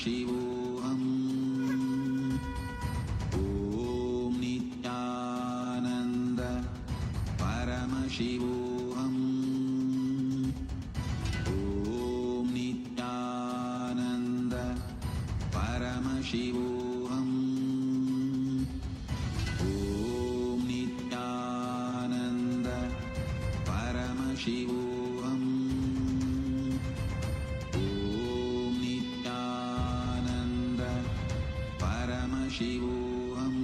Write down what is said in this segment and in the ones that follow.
Paramashivoham. Om Nityananda Paramashivoham. Om Nityananda Paramashivoham. Om Nityananda Paramashivoham. Om Nityananda Paramashivoham.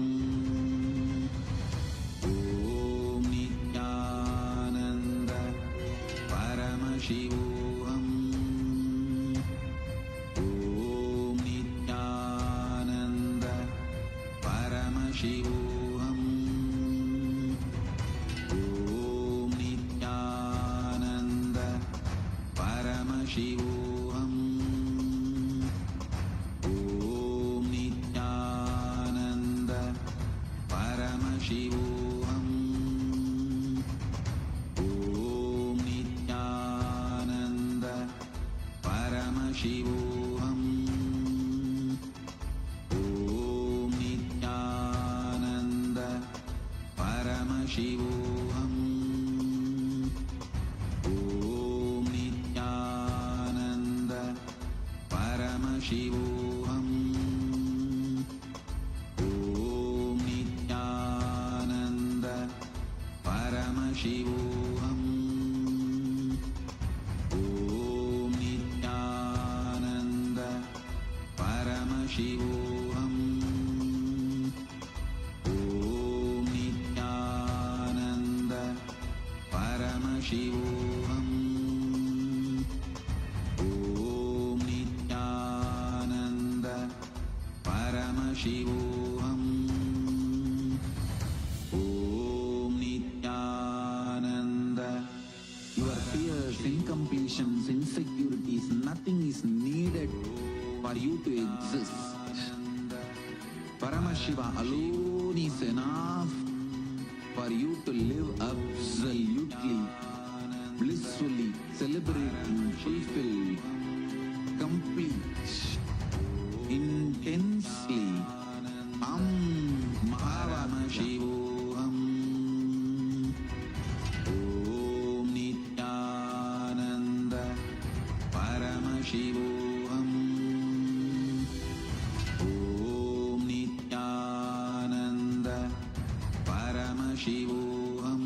Om Nityananda Paramashivoham. Om Nityananda Paramashivoham. Om Nityananda Paramashivoham. Om Nityananda Paramashivoham. Om Nityananda Paramashivoham. Om Nityananda Paramashivoham. Om Nityananda Paramashivoham. Om Nityananda Paramashivoham. Om Nityananda Paramashivoham. Om Nityananda Paramashivoham. Om Nityananda Paramashivoham. Om Nityananda. Your fears, incompletions, insecurities, nothing is needed for you to exist. Paramashiva alone is enough for you to live absolutely, blissfully, celebrating, fulfilled, complete, intensely. Paramashivoham. Om Nityananda Paramashivoham. Om Nityananda Paramashivoham. Om Nityananda Paramashivoham.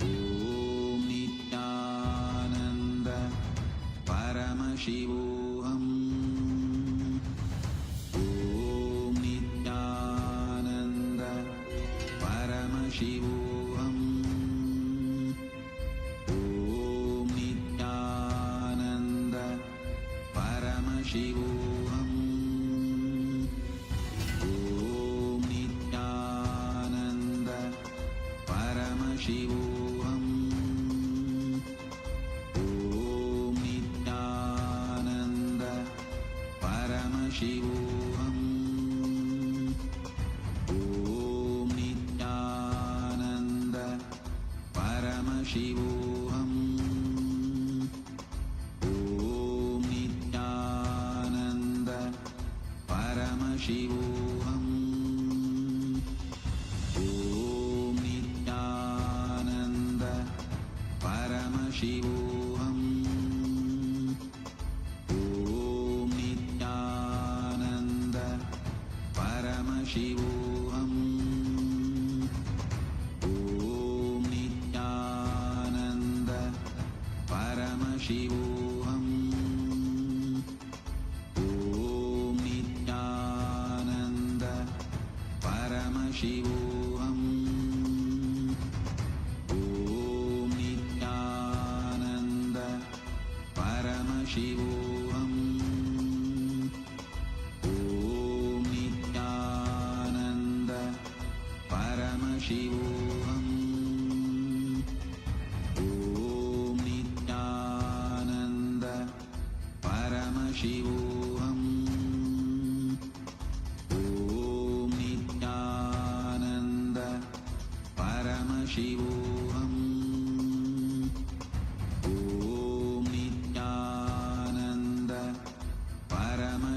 Om Nityananda Paramashivoham. Om Nityananda Paramashivoham. Om Nityananda Paramashivoham. Om Nityananda Paramashivoham. Om Nityananda Paramashivoham. Om Nityananda Paramashivoham. Om Nityananda Paramashivoham. Om Nityananda Paramashivoham. Om Nityananda Paramashivoham. Om Nityananda Paramashivoham. Om Nityananda Paramashivoham. Om Nityananda Paramashivoham. Om Nityananda Paramashivoham. Om Nityananda Paramashivoham. Om Nityananda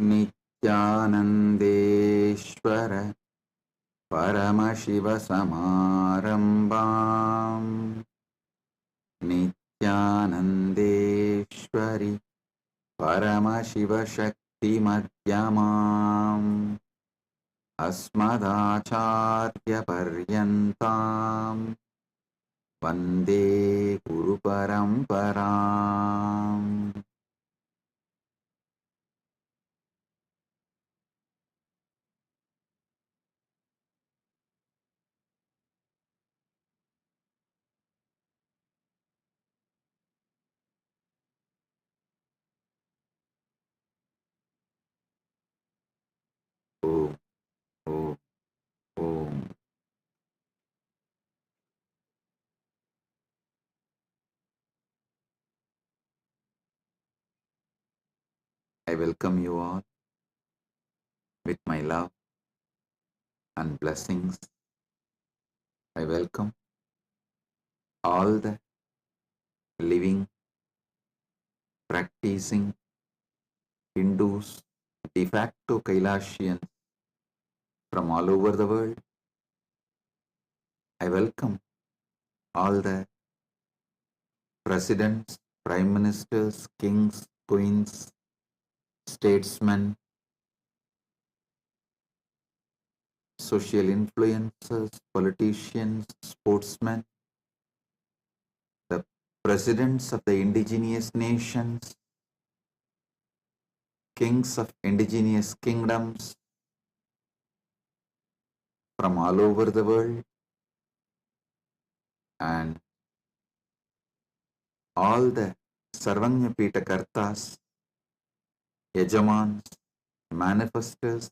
नित्यानन्देश्वर परमशिवसमारम्भाम् नित्यानन्देश्वरि परमशिवशक्तिमध्यमाम् अस्मदाचार्यपर्यन्ताम् वन्दे गुरुपरम्पराम्. Om, Om, Om. I welcome you all with my love and blessings. I welcome all the living, practicing Hindus, de facto Kailashians from all over the world. I welcome all the presidents, prime ministers, kings, queens, statesmen, social influencers, politicians, sportsmen, the presidents of the indigenous nations, kings of indigenous kingdoms from all over the world, and all the Sarvanya Pita Kartas, Yajamans, manifestors,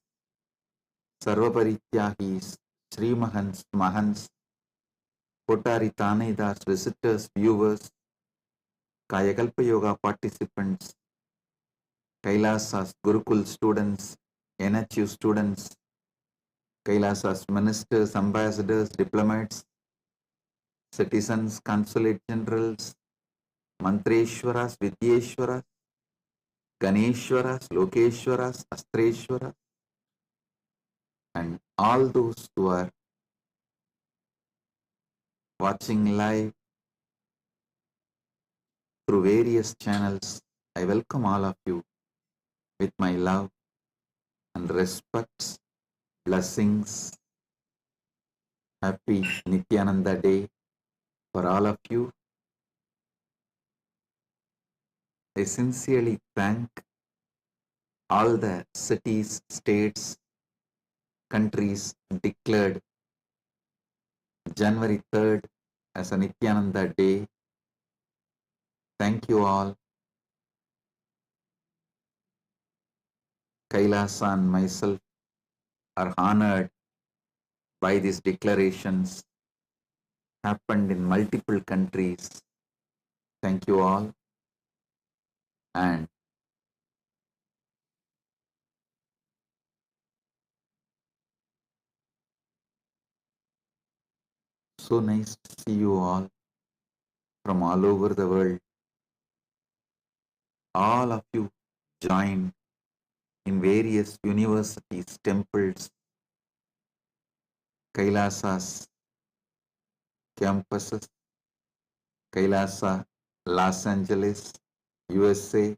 Sarvaparityahis, Sri Mahans, Mahans, Kotari Tanedas, visitors, viewers, Kayakalpa Yoga participants, Kailasas, Gurukul students, NHU students, Kailasas ministers, ambassadors, diplomats, citizens, consulate generals, Mantreshwaras, Vidyeshwaras, Ganeshwaras, Lokeshwaras, Astreshwaras, and all those who are watching live through various channels. I welcome all of you with my love and respects, blessings. Happy Nityananda Day for all of you. I sincerely thank all the cities, states, countries declared January 3rd as a Nityananda Day. Thank you all. Kailasa and myself are honored by these declarations happened in multiple countries. Thank you all. And so nice to see you all from all over the world. All of you joined in various universities, temples, Kailasas, campuses, Kailasa, Los Angeles, USA,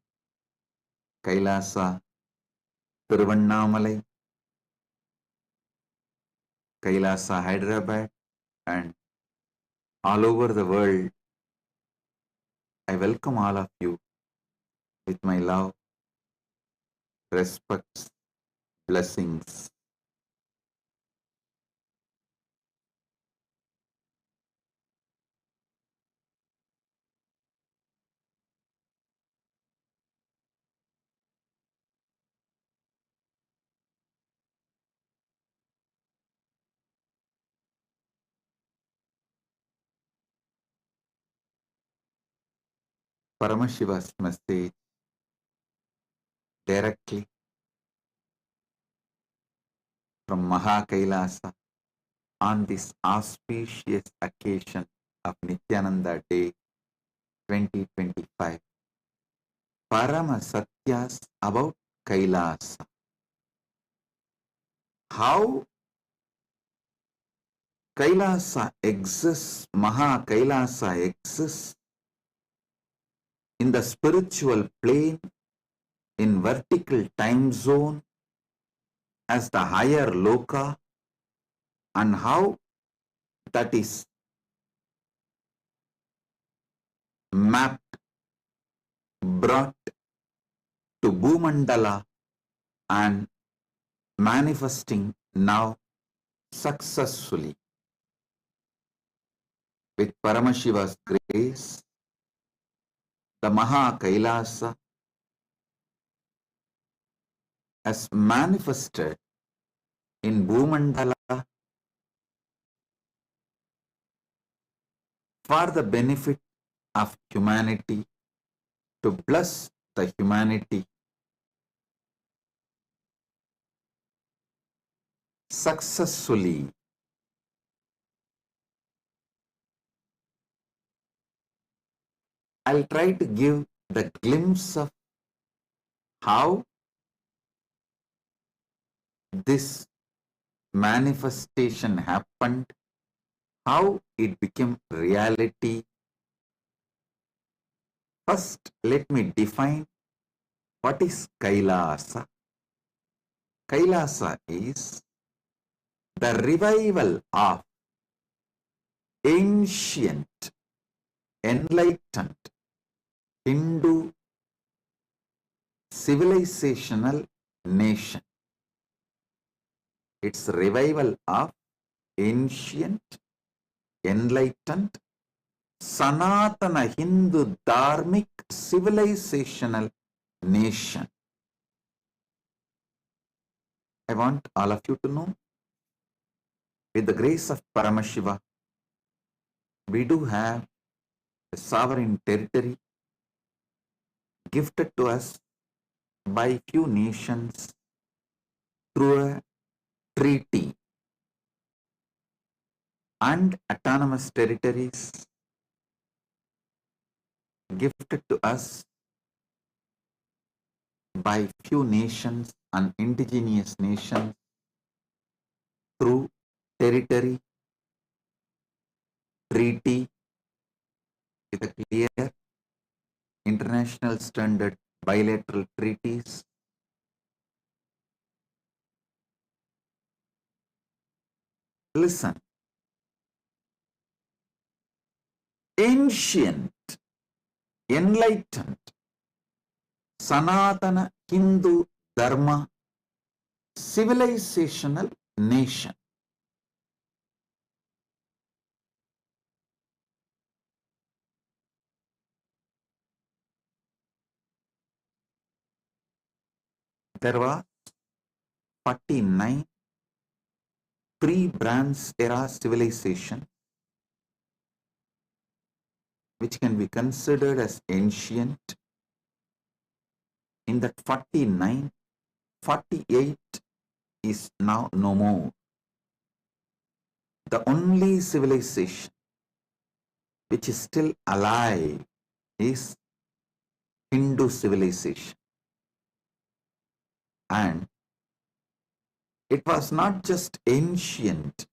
Kailasa, Tiruvannamalai, Kailasa, Hyderabad, and all over the world. I welcome all of you with my love, respects, blessings. Paramashiva's message directly from Maha Kailasa on this auspicious occasion of Nityananda Day 2025. Parama Satyas about Kailasa. How Kailasa exists, Maha Kailasa exists in the spiritual plane, in vertical time zone, as the higher loka, and how that is mapped, brought to Bhumandala and manifesting now successfully with Paramashiva's grace. The Maha Kailasa has manifested in Bhumandala for the benefit of humanity, to bless the humanity successfully. I'll try to give the glimpse of how this manifestation happened, how it became reality. First, let me define what is Kailasa. Kailasa is the revival of ancient, enlightened Hindu civilizational nation. It's revival of ancient, enlightened, Sanatana Hindu Dharmic civilizational nation. I want all of you to know, with the grace of Paramashiva, we do have a sovereign territory gifted to us by few nations through a treaty, and autonomous territories gifted to us by few nations and indigenous nations through territory, treaty, with a clear international standard bilateral treaties. Listen, ancient, enlightened, Sanatana Hindu Dharma civilizational nation. There were 49 pre-Bronze era civilization which can be considered as ancient. In that 49, 48 is now no more. The only civilization which is still alive is Hindu civilization. And it was not just ancient,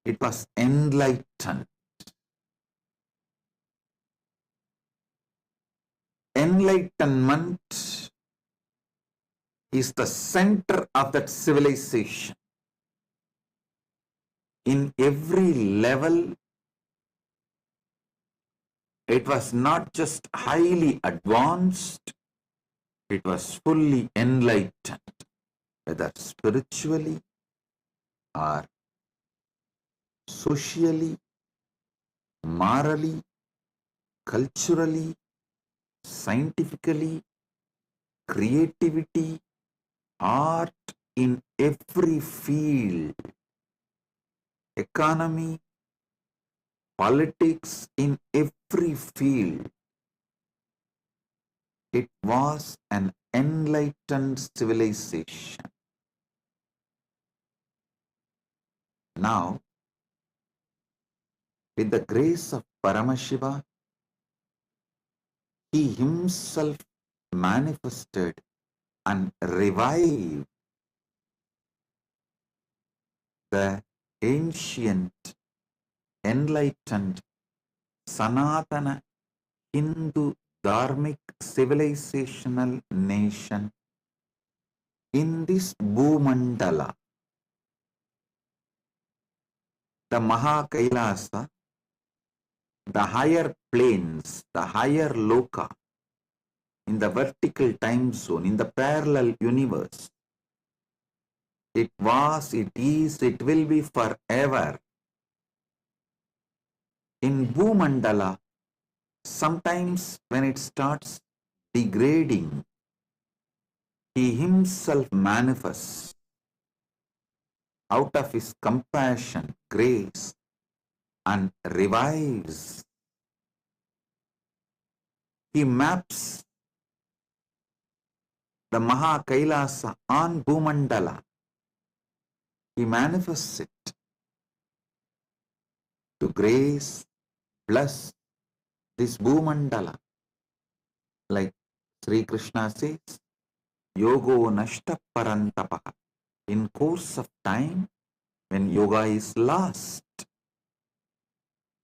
it was enlightened. Enlightenment is the center of that civilization. In every level, it was not just highly advanced, it was fully enlightened, whether spiritually or socially, morally, culturally, scientifically, creativity, art, in every field, economy, politics, in every field. It was an enlightened civilization. Now, with the grace of Paramashiva, he himself manifested and revive the ancient, enlightened, Sanatana Hindu dharmic civilizational nation in this Bhumandala. The Mahakailasa, the higher planes, the higher loka, in the vertical time zone, in the parallel universe. It was, it is, it will be forever. In Bhumandala, sometimes when it starts degrading, he himself manifests out of his compassion, grace, and revives. He maps the Mahakailasa on Bhumandala. He manifests it to grace, bless this Bhumandala. Like Sri Krishna says, Yogo nashta parantapaha. In course of time, when yoga is lost,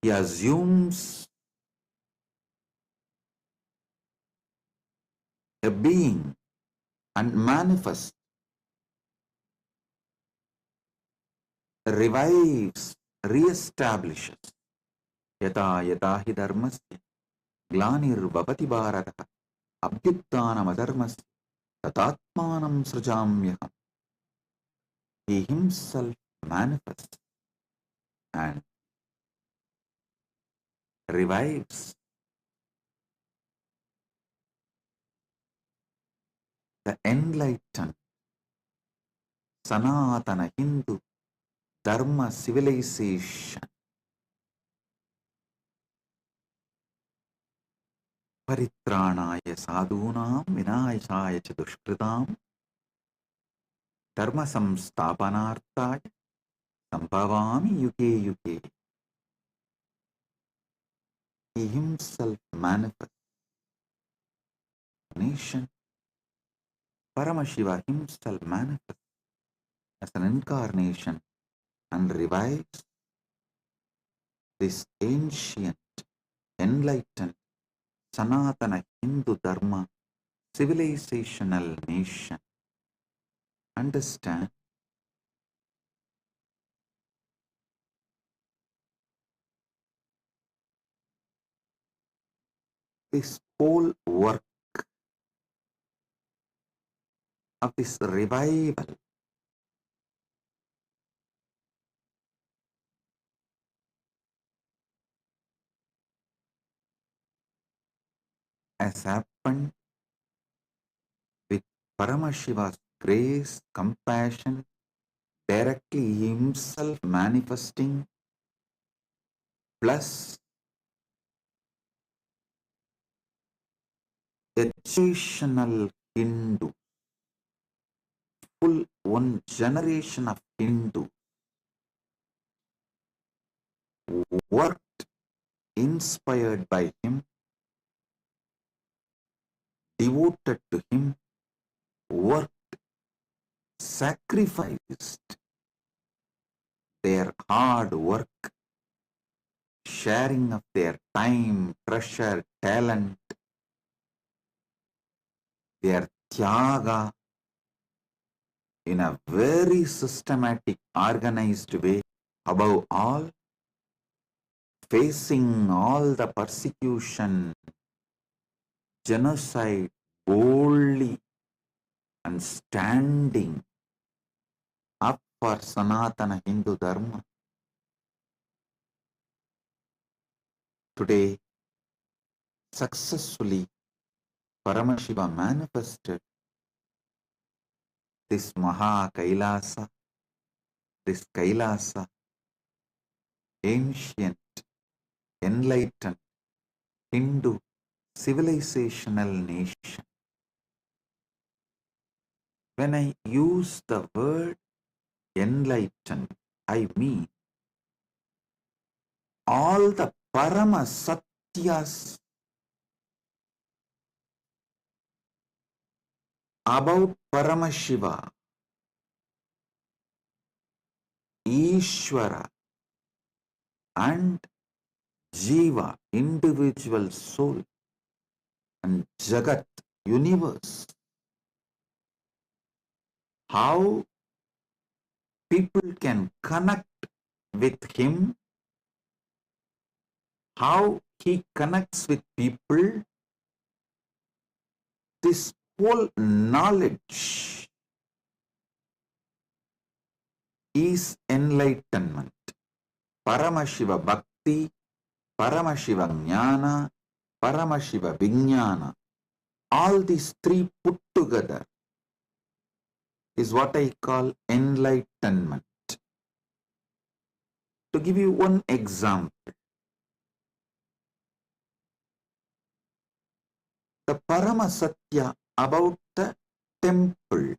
he assumes a being and manifests, revives, re-establishes. Yata yata hi dharmasya glanir bhavati bharata abhyuttanam adharmasya tatatmanam srujamyaham. He himself manifests and revives the enlightened Sanatana Hindu Dharma civilization. Paritranaya sadhunam vinayasaya cha dushkritam dharma samstapanarthaya sambhavami yuge yuge. He himself manifests nation. Paramashiva himself manifests as an incarnation and revives this ancient, enlightened, Sanatana Hindu Dharma civilizational nation. Understand, this whole work of this revival has happened with Paramashiva's grace, compassion, directly himself manifesting, plus educational Hindu, full one generation of Hindu worked, inspired by him, devoted to him, worked, sacrificed their hard work, sharing of their time, treasure, talent, their tyaga in a very systematic, organized way. Above all, facing all the persecution, genocide boldly and standing up for Sanatana Hindu Dharma. Today, successfully, Paramashiva manifested this Maha Kailasa, this Kailasa, ancient, enlightened Hindu civilizational nation. When I use the word enlightened, I mean all the Parama Satyas about Paramashiva, Ishvara, and Jiva, individual soul, and Jagat, universe. How people can connect with him, how he connects with people, this whole knowledge is enlightenment. Paramashiva Bhakti, Paramashiva Jnana, Paramashiva Vijnana. All these three put together is what I call enlightenment. To give you one example, the Parama Satya about the temple.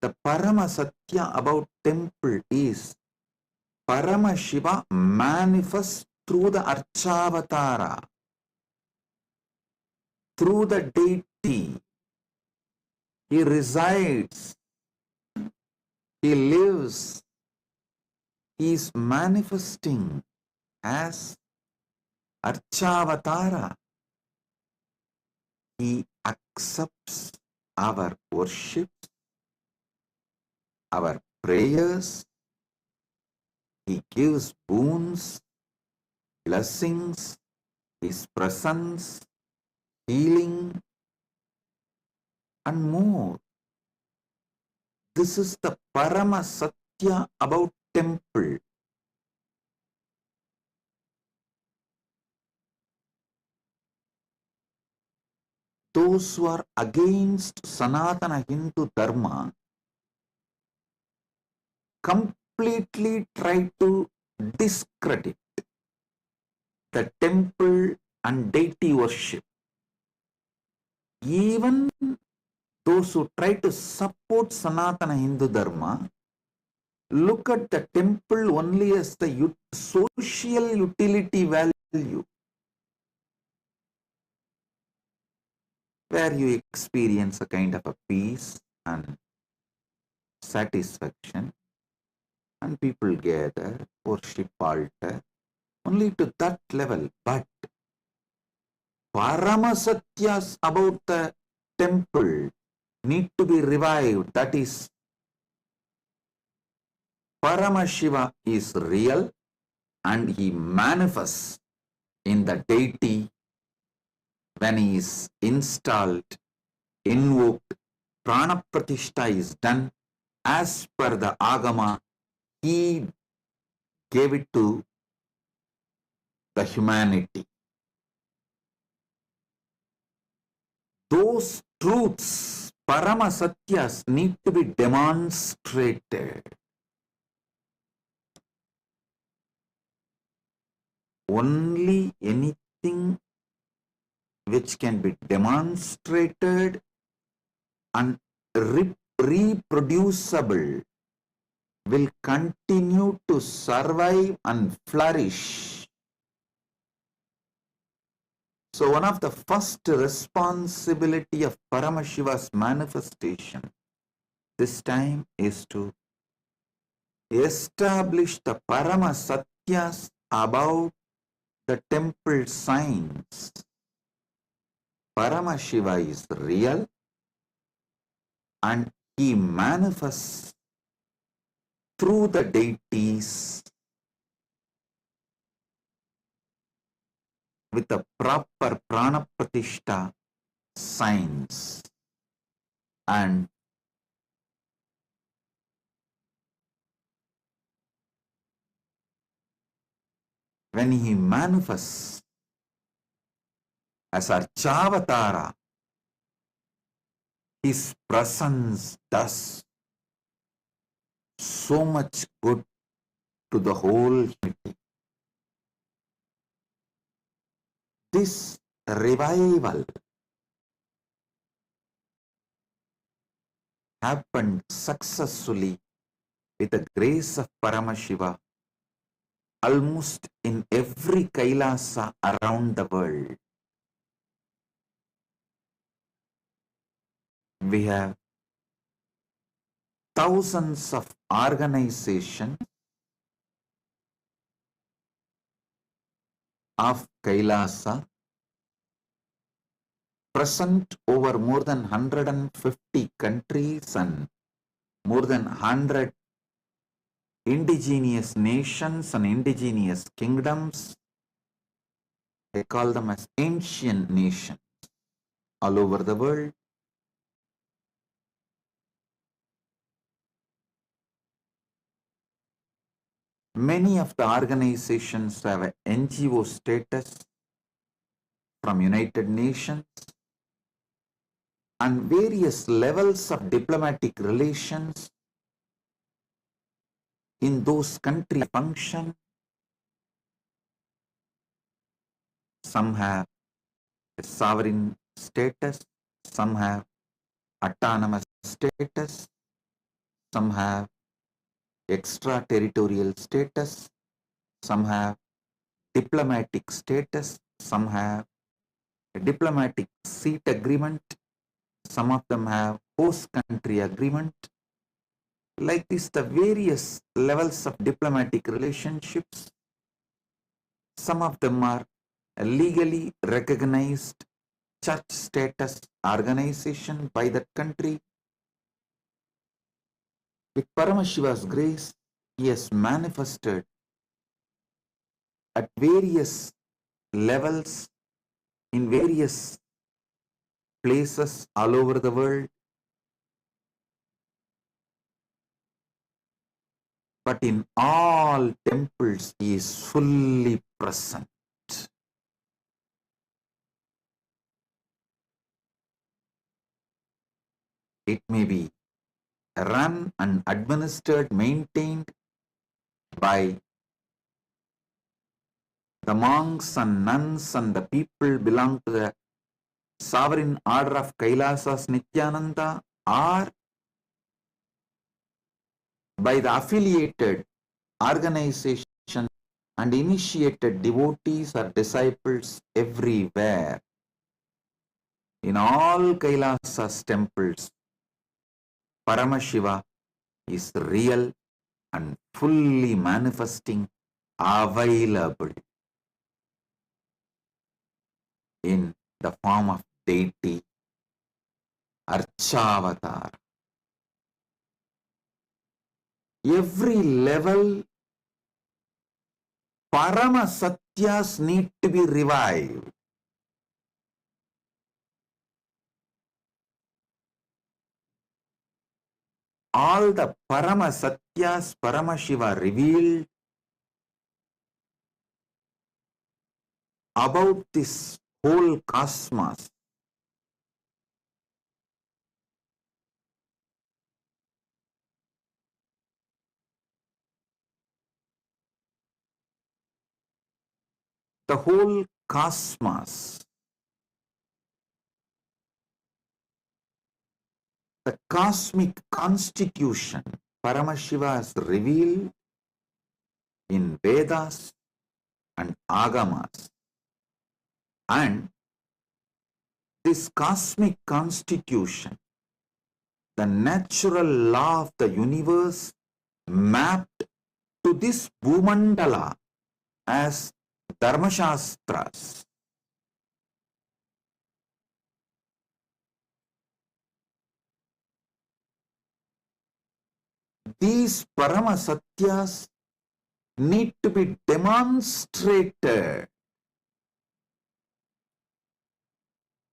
The Parama Satya about temple is Paramashiva manifests through the Archavatara, through the deity. He resides, he lives, he is manifesting as Archavatara. He accepts our worship, our prayers. He gives boons, blessings, his presence, healing, and more. This is the Parama Satya about temple. Those who are against Sanatana Hindu Dharma completely try to discredit the temple and deity worship. Even those who try to support Sanatana Hindu Dharma look at the temple only as the social utility value, where you experience a kind of a peace and satisfaction, and people gather, worship altar, only to that level. But Paramasatyas about the temple need to be revived. That is, Paramashiva is real and he manifests in the deity when he is installed, invoked, prana pratishta is done as per the agama. He gave it to the humanity. Those truths, Parama Satyas, need to be demonstrated. Only anything which can be demonstrated and reproducible will continue to survive and flourish. So one of the first responsibility of Paramashiva's manifestation this time is to establish the Parama Satyas about the temple signs. Paramashiva is real and he manifests through the deities with the proper prana pratishta signs, and when he manifests as Archavatara, his presence does so much good to the whole humanity. This revival happened successfully with the grace of Paramashiva almost in every Kailasa around the world. We have thousands of organizations of Kailasa present over more than 150 countries and more than 100 indigenous nations and indigenous kingdoms. They call them as ancient nations all over the world. Many of the organizations have an NGO status from United Nations, and various levels of diplomatic relations in those countries function. Some have a sovereign status, some have autonomous status, some have extraterritorial status, some have diplomatic status, some have a diplomatic seat agreement, some of them have host country agreement. Like this, the various levels of diplomatic relationships, some of them are legally recognized church status organization by that country. With Paramashiva's grace, he has manifested at various levels in various places all over the world. But in all temples, he is fully present. It may be run and administered, maintained by the monks and nuns and the people belong to the sovereign order of Kailasas Nityananda, or by the affiliated organization and initiated devotees or disciples everywhere. In all Kailasas temples, Paramashiva is real and fully manifesting, available in the form of deity, Archavatar. Every level, Parama Satyas need to be revived. All the Parama Satyas Paramashiva revealed about this whole cosmos. The whole cosmos, the cosmic constitution, Paramashiva is revealed in Vedas and Agamas. And this cosmic constitution, the natural law of the universe, mapped to this Bhumandala as Dharmashastras. These Parama Satyas need to be demonstrated.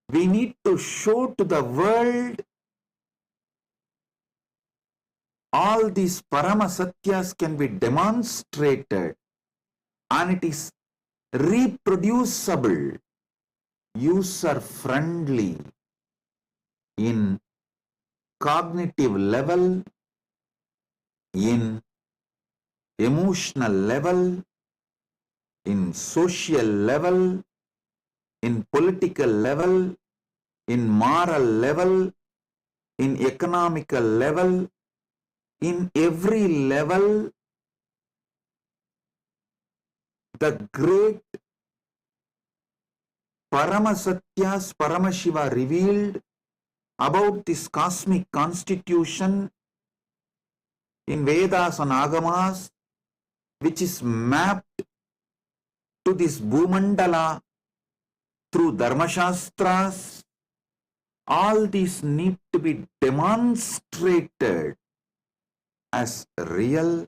We need to show to the world all these Parama Satyas can be demonstrated, and it is reproducible, user-friendly in cognitive level, in emotional level, in social level, in political level, in moral level, in economical level, in every level. The great Paramasatyas Paramashiva revealed about this cosmic constitution in Vedas and Agamas, which is mapped to this Bhumandala through Dharmashastras, all these need to be demonstrated as real,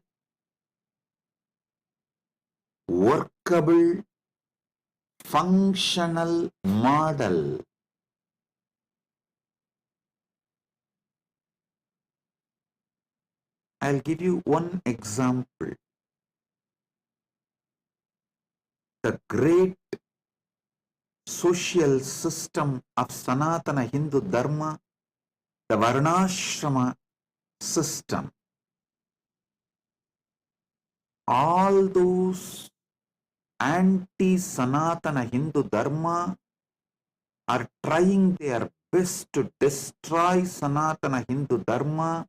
workable, functional model. I'll give you one example. The great social system of Sanatana Hindu Dharma, the Varnashrama system. All those anti-Sanatana Hindu Dharma are trying their best to destroy Sanatana Hindu Dharma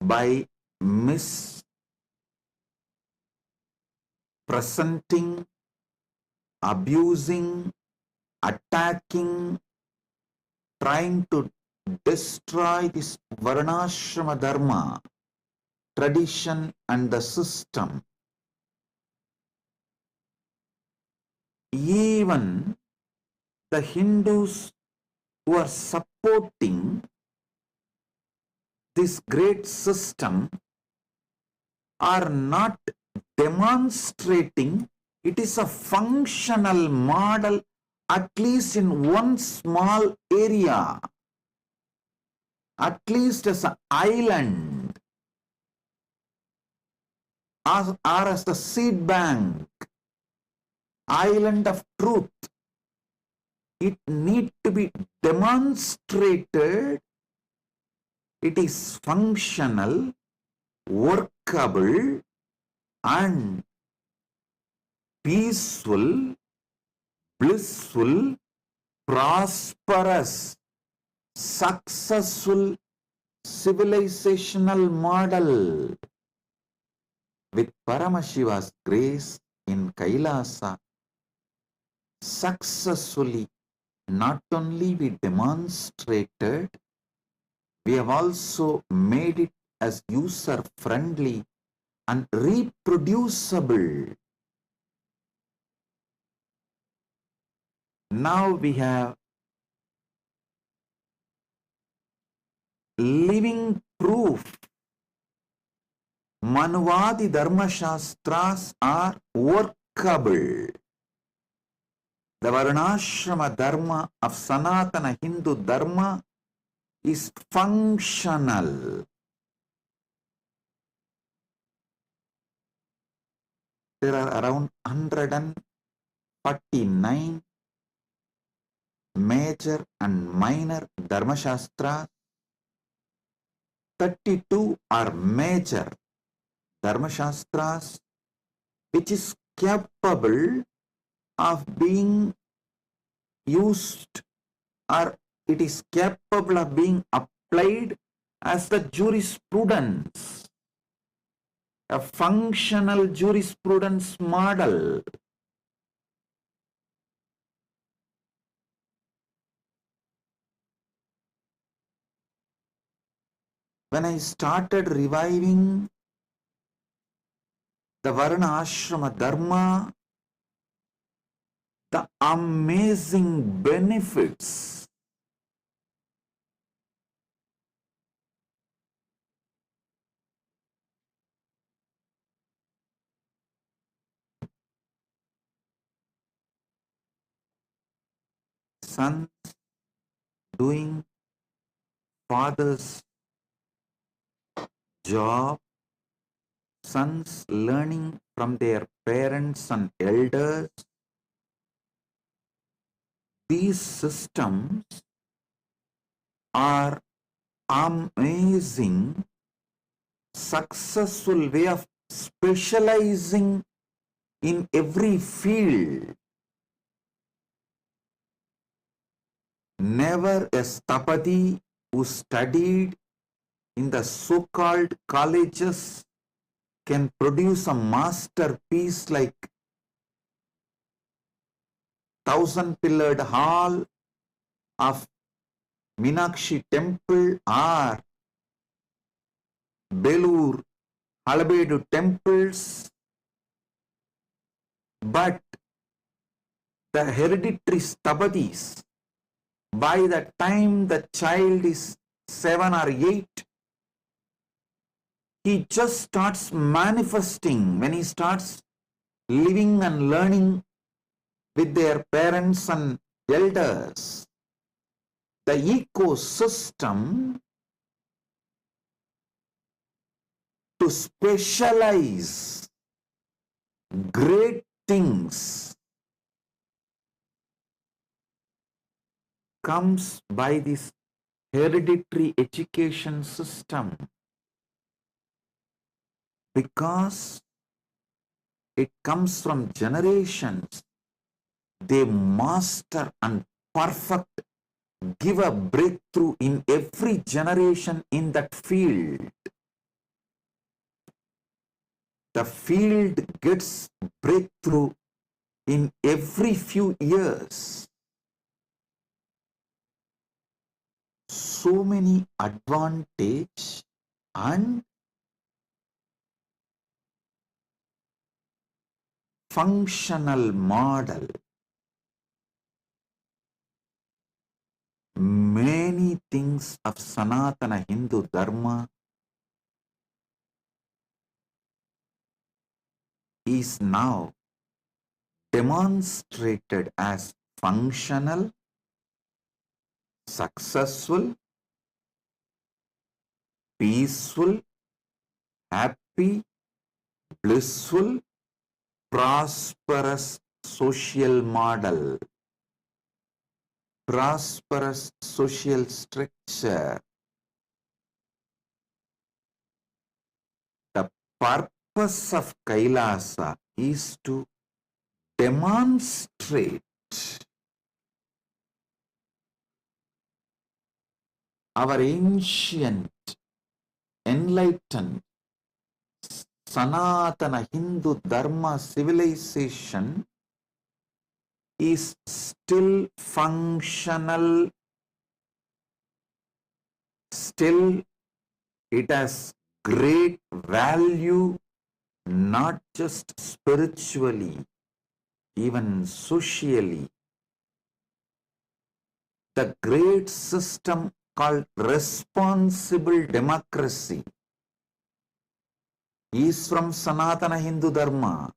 by mispresenting, abusing, attacking, trying to destroy this Varnashrama Dharma, tradition and the system. Even the Hindus who are supporting this great system are not demonstrating it is a functional model, at least in one small area, at least as an island, or as the seed bank, island of truth. It need to be demonstrated. It is functional, workable, and peaceful, blissful, prosperous, successful civilizational model. With Paramashiva's grace in Kailasa, successfully not only we demonstrated, we have also made it as user-friendly and reproducible. Now we have living proof. Manuvadi Dharma Shastras are workable. The Varnashrama Dharma of Sanatana Hindu Dharma is functional. There are around 149 major and minor Dharma Shastras. 32 are major Dharma Shastras, which is capable of being used, or it is capable of being applied as the jurisprudence, a functional jurisprudence model. When I started reviving the Varna Ashrama Dharma, the amazing benefits sons doing father's job, sons learning from their parents and elders. These systems are amazing, successful way of specializing in every field. Never a Stapati who studied in the so-called colleges can produce a masterpiece like 1,000-pillared hall of Meenakshi temple or Belur, Halabedu temples, but the hereditary Stabadis, by the time the child is 7 or 8, he just starts manifesting when he starts living and learning with their parents and elders. The ecosystem to specialize great things comes by this hereditary education system, because it comes from generations. They master and perfect, give a breakthrough in every generation in that field. The field gets breakthrough in every few years. So many advantage and functional model. Many things of Sanatana Hindu Dharma is now demonstrated as functional, successful, peaceful, happy, blissful, prosperous social model, prosperous social structure. The purpose of Kailasa is to demonstrate our ancient, enlightened, Sanatana Hindu Dharma civilization is still functional, still it has great value, not just spiritually, even socially. The great system called responsible democracy is from Sanatana Hindu Dharma.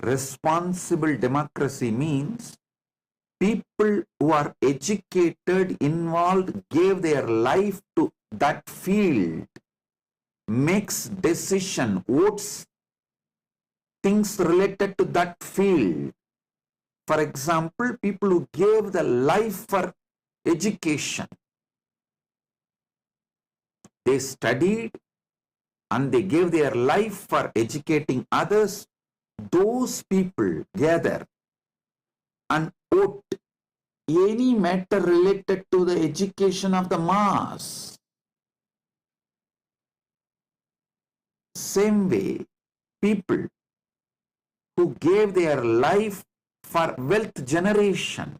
Responsible democracy means people who are educated, involved, gave their life to that field, makes decision, votes, things related to that field. For example, people who gave the life for education, they studied and they gave their life for educating others. Those people gather and vote any matter related to the education of the mass. Same way, people who gave their life for wealth generation,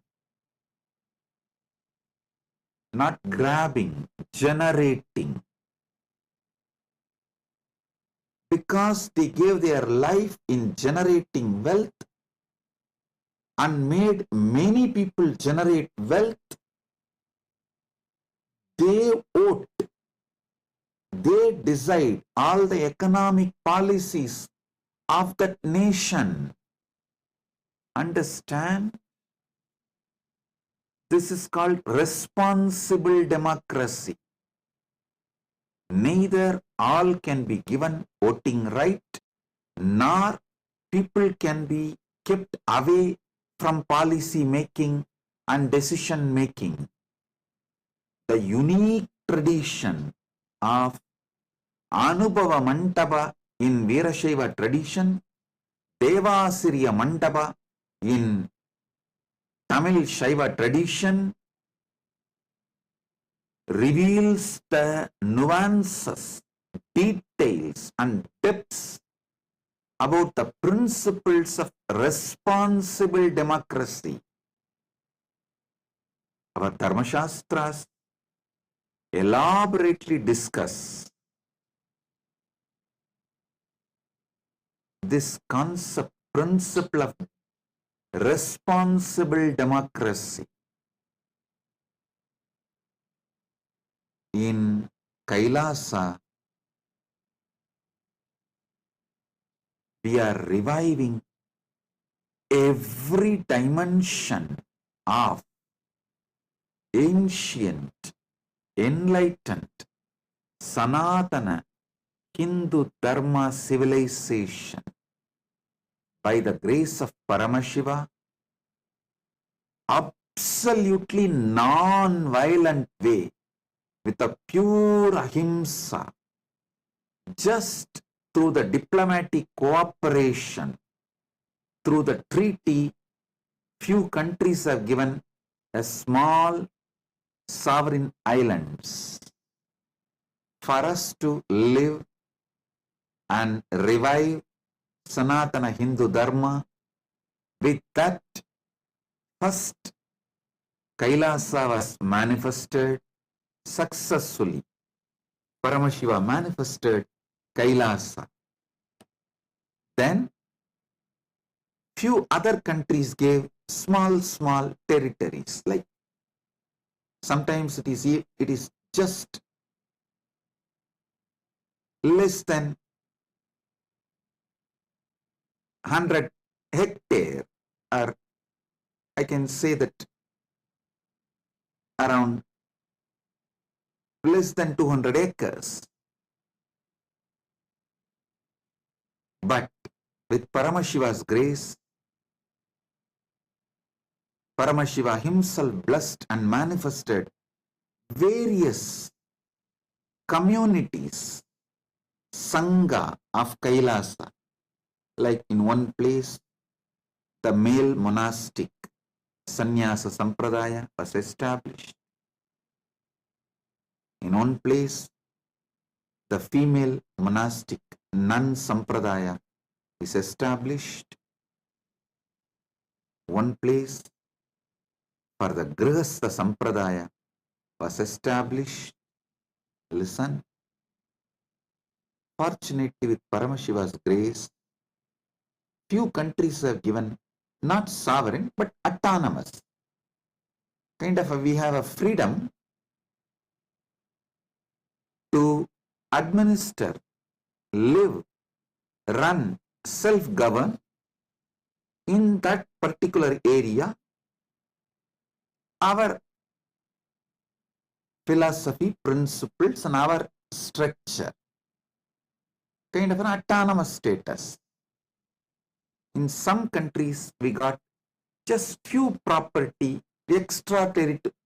not grabbing, generating, because they gave their life in generating wealth and made many people generate wealth, they vote, they decide all the economic policies of that nation. Understand? This is called responsible democracy. Neither all can be given voting right, nor people can be kept away from policy making and decision making. The unique tradition of Anubhava Mandapa in Veerashaiva tradition, Devasiriya Mandapa in Tamil Shaiva tradition, reveals the nuances, details, and depths about the principles of responsible democracy. Our Dharmashastras elaborately discuss this concept, principle of responsible democracy. In Kailasa, we are reviving every dimension of ancient, enlightened, Sanatana Hindu Dharma civilization by the grace of Paramashiva, absolutely non-violent way, with a pure ahimsa, just through the diplomatic cooperation, through the treaty, few countries have given a small sovereign islands for us to live and revive Sanatana Hindu Dharma. With that, first Kailasa was manifested successfully. Paramashiva manifested Kailasa. Then few other countries gave small territories, like sometimes it is just less than 100 hectare, or I can say that around less than 200 acres. But with Paramashiva's grace, Paramashiva himself blessed and manifested various communities, Sangha of Kailasa. Like in one place, the male monastic Sannyasa Sampradaya was established. In one place, the female monastic Nun Sampradaya is established. One place for the Grihastha Sampradaya was established. Listen, fortunately with Paramashiva's grace, few countries have given not sovereign but autonomous. Kind of we have a freedom to administer, live, run, self-govern in that particular area. Our philosophy, principles and our structure, kind of an autonomous status. In some countries, we got just few property, extra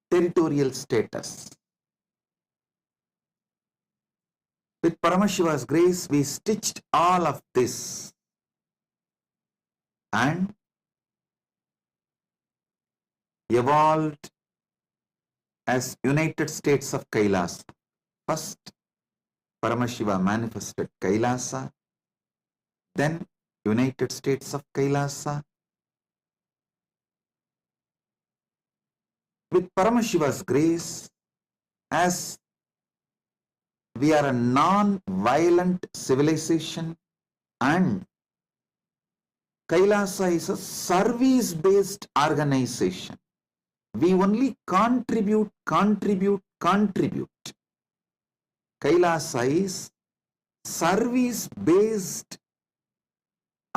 territorial status. With Paramashiva's grace, we stitched all of this and evolved as United States of Kailasa. First, Paramashiva manifested Kailasa, then United States of Kailasa. With Paramashiva's grace, as we are a non-violent civilization and Kailasa is a service-based organization. We only contribute. Kailasa is service-based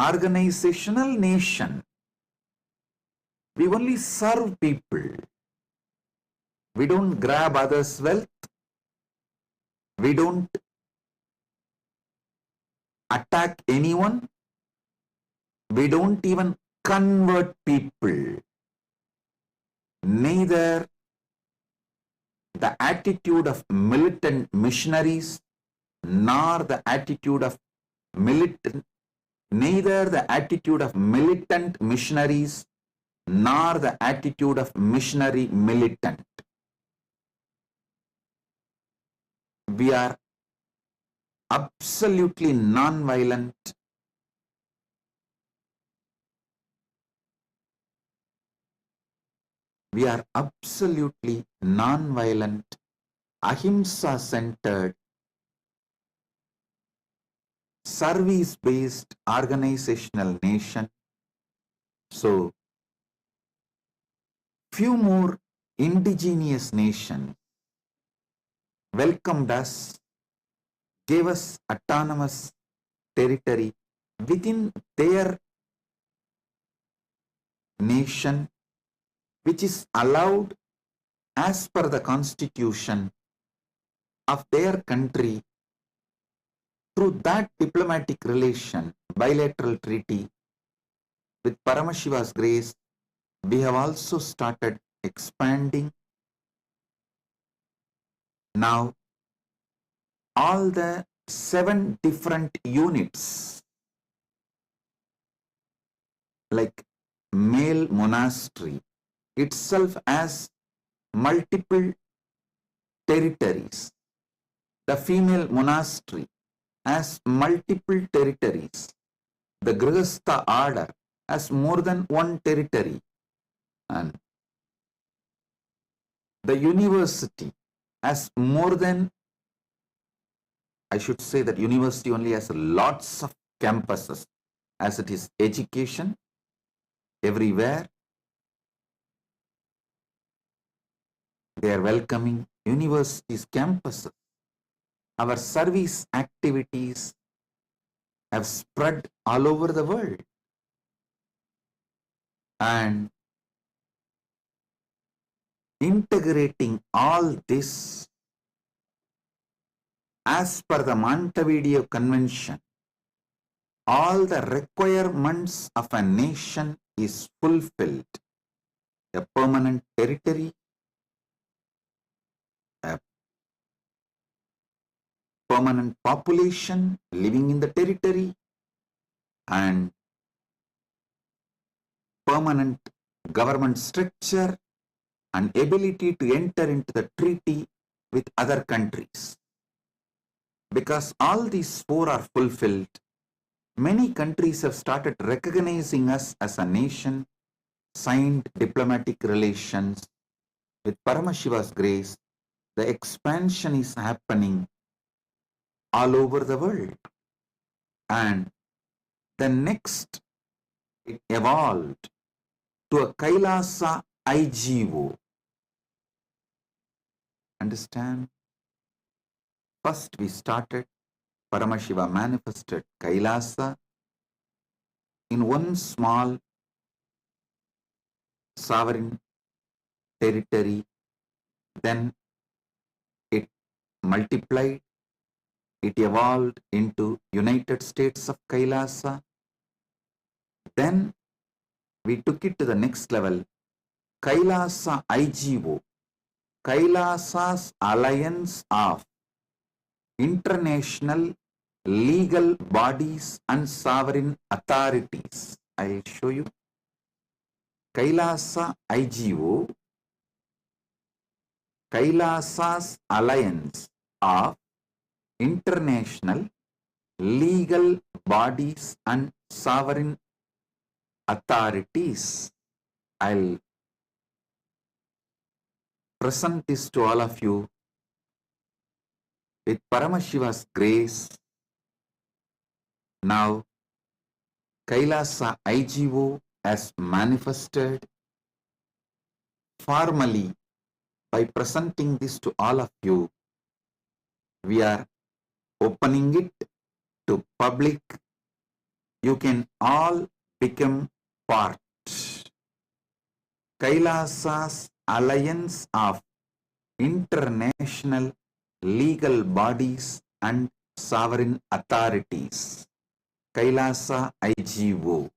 organizational nation. We only serve people. We don't grab others' wealth. We don't attack anyone. We don't even convert people. Neither the attitude of militant missionaries nor the attitude of militant missionaries nor the attitude of missionary militant. We are absolutely non-violent. We are absolutely non-violent, ahimsa-centered, service-based organizational nation. So, few more indigenous nations welcomed us, gave us autonomous territory within their nation, which is allowed as per the constitution of their country through that diplomatic relation, bilateral treaty. With Paramashiva's grace, we have also started expanding. Now, all the 7 different units, like male monastery itself has multiple territories. The female monastery has multiple territories. The Grihastha order has more than one territory. And the university has more than, I should say that university only has lots of campuses, as it is education everywhere. They are welcoming universities, campuses. Our service activities have spread all over the world. And integrating all this as per the Montevideo Convention, all the requirements of a nation is fulfilled. A permanent territory, a permanent population living in the territory, and permanent government structure and ability to enter into the treaty with other countries. Because all these 4 are fulfilled, many countries have started recognizing us as a nation, signed diplomatic relations. With Paramashiva's grace, the expansion is happening all over the world. And the next, it evolved to a Kailasa IGO. Understand? First we started, Paramashiva manifested Kailasa in one small sovereign territory. Then it multiplied, it evolved into United States of Kailasa. Then we took it to the next level, Kailasa IGO, Kailasa's Alliance of International Legal Bodies and Sovereign Authorities. I'll show you. Kailasa IGO, Kailasa's Alliance of International Legal Bodies and Sovereign Authorities. I'll present this to all of you. With Paramashiva's grace, now Kailasa IGO has manifested formally. By presenting this to all of you, we are opening it to public. You can all become part. Kailasa's Alliance of International Legal Bodies and Sovereign Authorities. Kailasa IGO.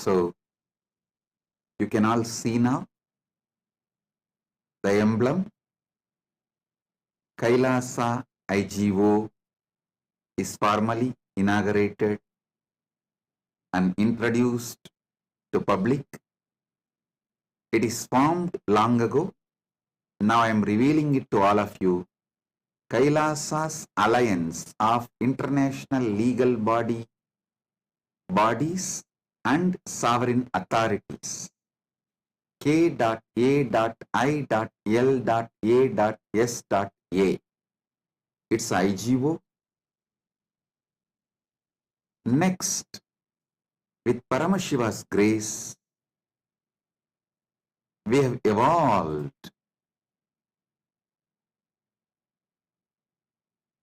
So you can all see now the emblem. Kailasa IGO is formally inaugurated and introduced to public. It is formed long ago. Now I am revealing it to all of you. Kailasa's alliance of international legal bodies and sovereign authorities. K.A.I.L.A.S.A. It's IGO. Next, with Paramashiva's grace, we have evolved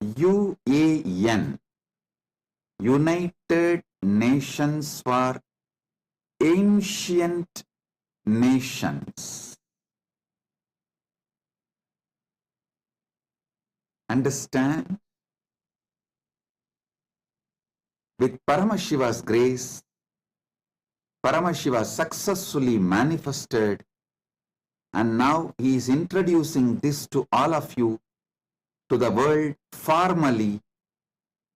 UAN, United Nations for Ancient Nations. Understand? With Paramashiva's grace, Paramashiva successfully manifested, and now he is introducing this to all of you, to the world, formally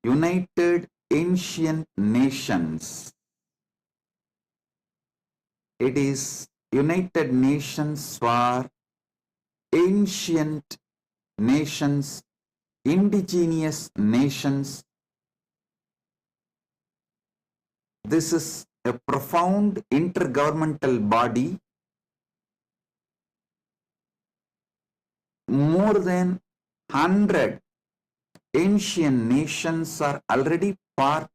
United Ancient Nations. It is United Nations for Ancient Nations, Indigenous Nations. This is a profound intergovernmental body. More than 100 ancient nations are already part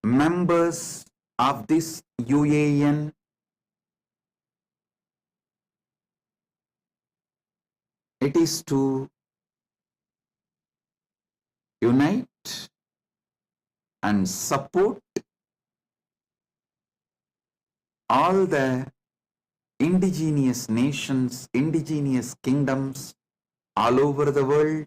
members of this UAN. It is to unite and support all the indigenous nations, indigenous kingdoms all over the world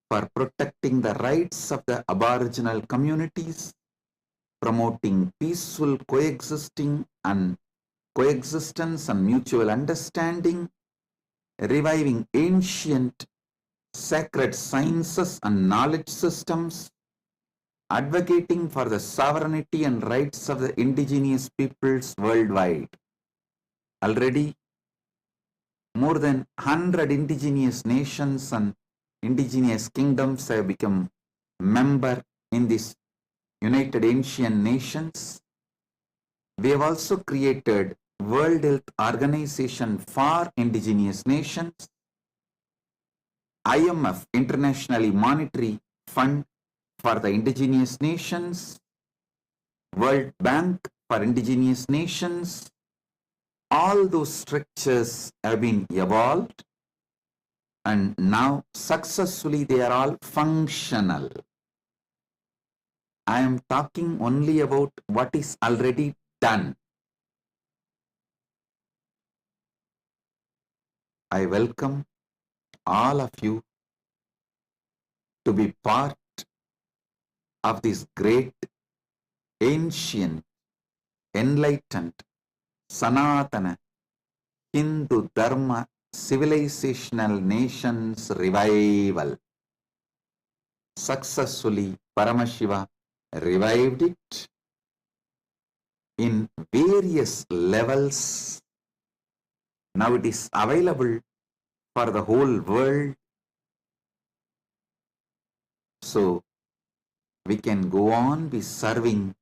for protecting the rights of the aboriginal communities, promoting peaceful coexistence and mutual understanding, reviving ancient sacred sciences and knowledge systems, advocating for the sovereignty and rights of the indigenous peoples worldwide. Already, more than 100 indigenous nations and indigenous kingdoms have become member in this United Ancient Nations. We have also created World Health Organization for Indigenous Nations, IMF, International Monetary Fund for the Indigenous Nations, World Bank for Indigenous Nations. All those structures have been evolved, and now successfully they are all functional. I am talking only about what is already done. I welcome all of you to be part of this great, ancient, enlightened, Sanatana, Hindu Dharma, civilizational nations revival. Successfully, Paramashiva revived it in various levels. Now it is available for the whole world. So we can go on be serving.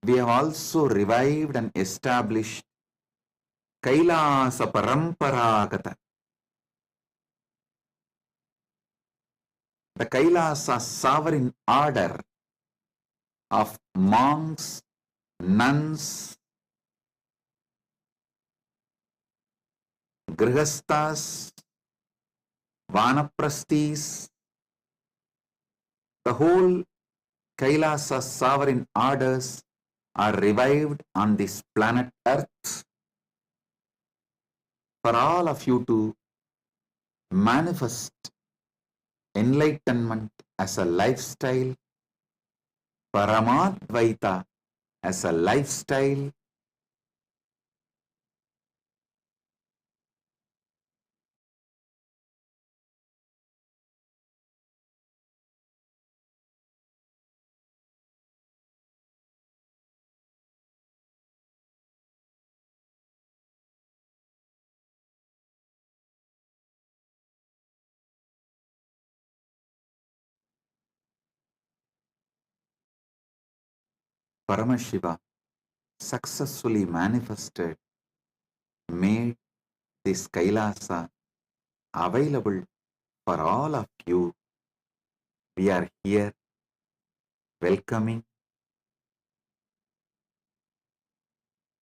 We have also revived and established Kailasa Paramparagata. The Kailasa sovereign order of monks, nuns, grihasthas, vanaprasthis, the whole Kailasa sovereign orders are revived on this planet Earth for all of you to manifest enlightenment as a lifestyle, Paramadvaita as a lifestyle, Paramashiva successfully manifested, made this Kailasa available for all of you. We are here welcoming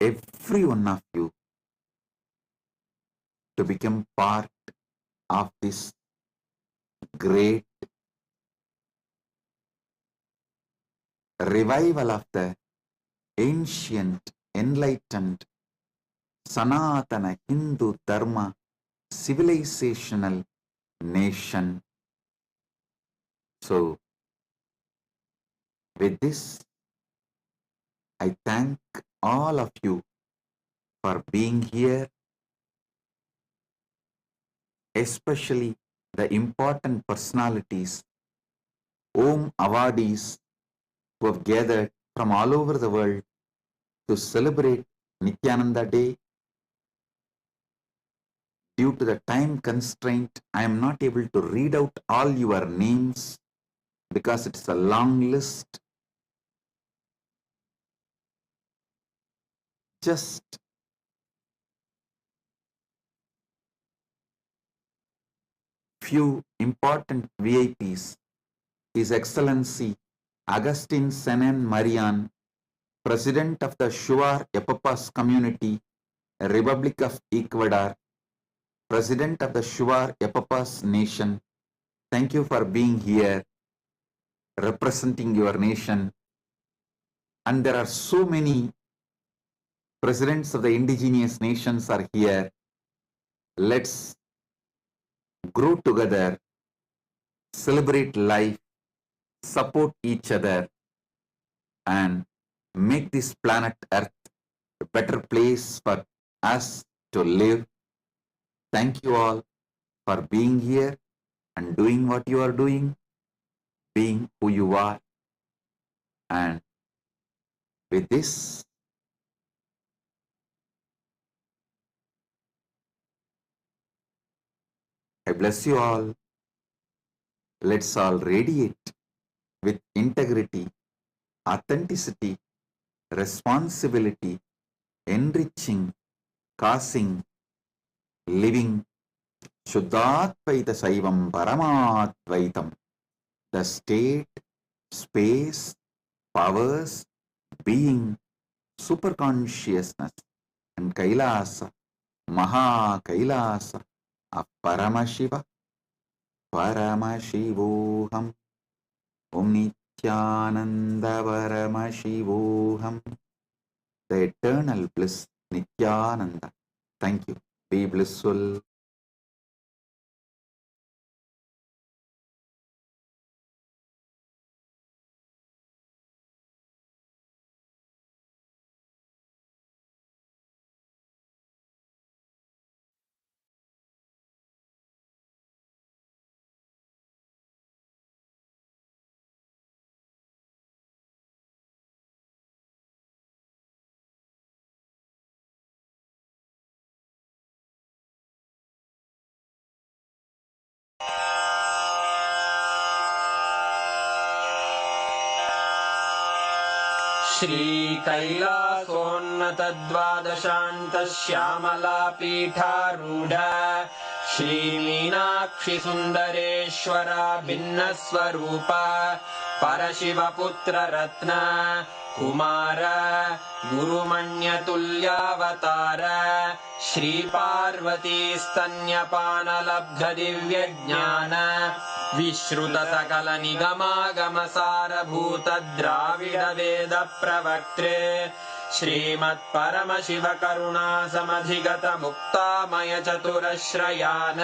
every one of you to become part of this great revival of the ancient, enlightened, Sanatana Hindu Dharma civilizational nation. So, with this, I thank all of you for being here, especially the important personalities, Om awardees who have gathered from all over the world to celebrate Nityananda Day. Due to the time constraint, I am not able to read out all your names because it's a long list. Just few important VIPs. His Excellency Agustin Senan Marian, President of the Shuar Epapas Community, Republic of Ecuador, President of the Shuar Epapas Nation. Thank you for being here, representing your nation. And there are so many presidents of the indigenous nations are here. Let's grow together, celebrate life, support each other, and make this planet Earth a better place for us to live. Thank you all for being here and doing what you are doing, being who you are. And with this, I bless you all. Let's all radiate with integrity, authenticity, responsibility, enriching, causing, living Shuddhatvaita Saivam Paramadvaitam. The state, space, powers, being, superconsciousness, and Kailasa, Maha Kailasa of Paramashiva, Paramashivoham, Om Nityananda Paramashivoham, the eternal bliss, Nityananda. Thank you. Be blissful. श्रीकैलासोन्नतद्वादशान्तश्यामलापीठारूढ श्रीमीनाक्षिसुन्दरेश्वरा भिन्नस्वरूप परशिवपुत्ररत्न Kumar गुरुमण्यतुल्यावतार श्रीपार्वतीस्तन्यपानलब्धदिव्यज्ञान विश्रुतसकलनिगमागमसारभूत द्राविडवेदप्रवक्त्रे श्रीमत्परमशिव करुणा समधिगत मुक्तामय चतुरश्रयान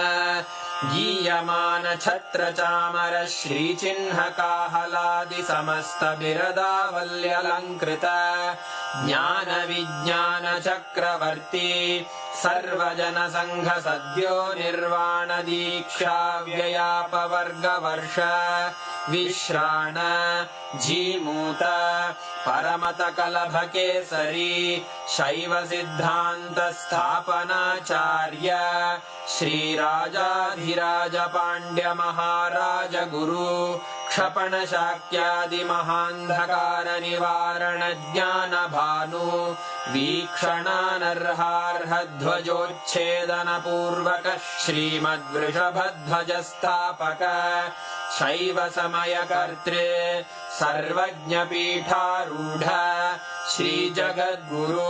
गीयमान छत्र चामर श्रीचिह्न काहलादि समस्त बिरदावल्यलङ्कृत ज्ञान विज्ञान चक्रवर्ती सर्वजन संघ सद्यो निर्वाण दीक्षा व्ययापवर्गवर्ष विश्राण जीमूत परमत कलभ केसरी शैव सिद्धांत स्थापनाचार्य श्रीराजाधिराज पांड्य महाराज गुरु क्षपण शाक्यादि महांधकार निवारण ज्ञान भानु वीक्षणानर्हार्ह ध्वजोच्छेदन पूर्वक श्रीमद्वृषभध्वज स्थापक शैव समय कर्तृ सर्वज्ञ पीठारूढ़ श्री जगद्गुरु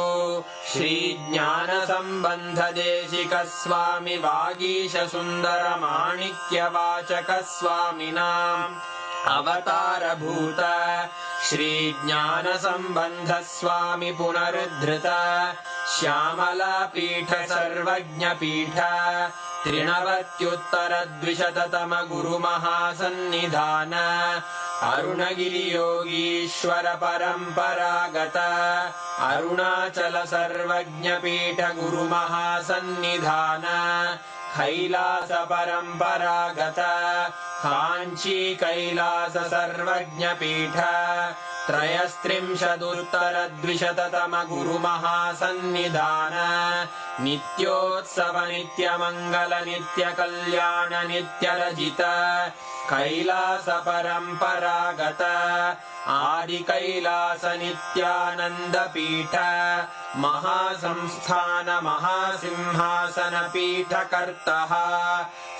श्री ज्ञान संबंध देशिक स्वामी वागीश सुंदर माणिक्य वाचक स्वामिनाम् अवतार भूत श्री ज्ञान संबंध स्वामी पुनरुद्धृत श्यामला पीठ सर्वज्ञ पीठ त्रिनवत्युत्तर द्विशततम गुरु महासन्निधान अरुणगिरि योगीश्वर परंपरागत अरुणाचल सर्वज्ञ पीठ गुरु महासन्निधान कैलास परंपरागत कांची कैलास सर्वज्ञ पीठ त्रयस्त्रिंशदुत्तर द्विशततम गुरु महासन्निधान नित्योत्सव नित्य मंगल नित्य कल्याण नित्य रजित कैलास परंपरागत आदि कैलास नित्यानंद पीठ महासंस्थान महासिंहासन पीठ कर्तः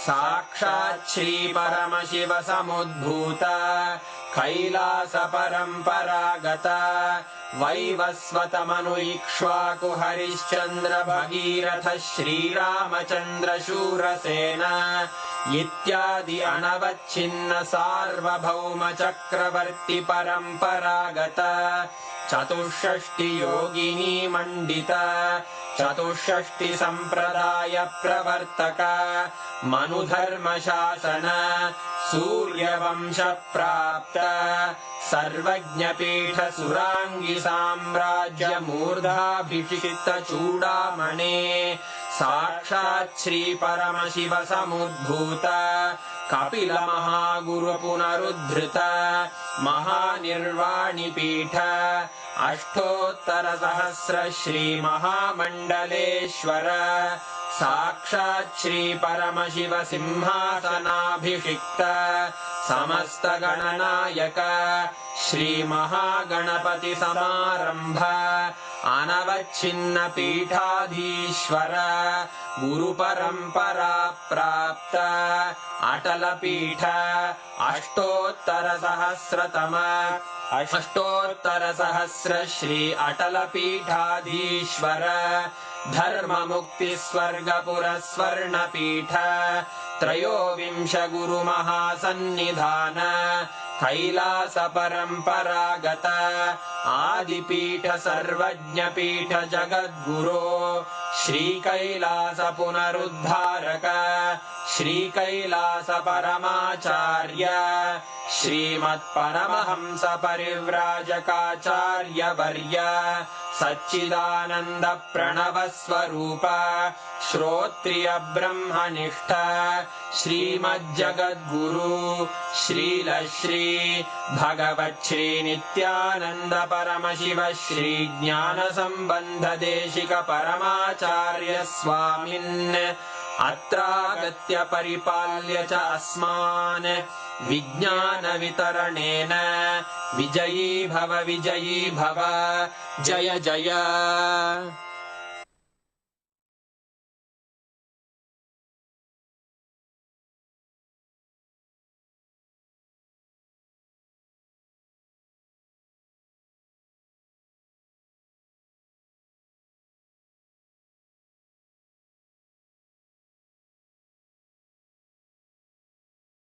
साक्षात् श्री परमशिव समुद्भूत कैलास परंपरागत वैवस्वत मनु इक्ष्वाकु हरिश्चंद्र भगीरथ श्रीरामचंद्र शूरसेन इत्यादि अनवच्छिन्न सार्वभौम चक्रवर्ती परंपरागत चतुष्षष्टि योगिनी मंडित चतुष्षष्टि संप्रदाय प्रवर्तक मनुधर्म शासन सूर्यवंश प्राप्त सर्वज्ञ पीठ सुरांगी साम्राज्य मूर्धाभिषिक्त चूड़ामणे साक्षात् श्री परमशिव समुद्भूत कपिल महागुरु पुनरुद्धृत महानिर्वाणि पीठ अष्टोत्तर सहस्र श्री महामंडलेश्वर साक्षात् श्री परमशिव सिंहासनाभिषिक्त समस्त गणनायक श्री महागणपति समारंभ अनवच्छिन्न पीठाधीश्वर गुरु परंपरा प्राप्त अटल पीठ अष्टोत्तर सहस्र श्री अटल पीठाधीश्वर धर्म मुक्ति स्वर्गपुर स्वर्ण पीठ त्रयोविंश गुरु महासन्निधान कैलास परंपरागत आदिपीठ सर्वज्ञ पीठ जगद्गुरो श्री कैलास पुनरुद्धारक श्री कैलास परमाचार्य श्रीमत्परमहंस परिव्राजकाचार्य वर्य सच्चिदानंद प्रणव स्वरूप श्रोत्रिय ब्रह्मनिष्ठ श्रीमज्जगद्गुरु श्रील श्री भगवत् श्री नित्यानंद परमशिव श्री ज्ञान संबंध देशिक परमाचार्य स्वामिन् अत्रागत्य परिपाल्य च अस्मान् विज्ञान वितरणेन विजयी भव जय जय।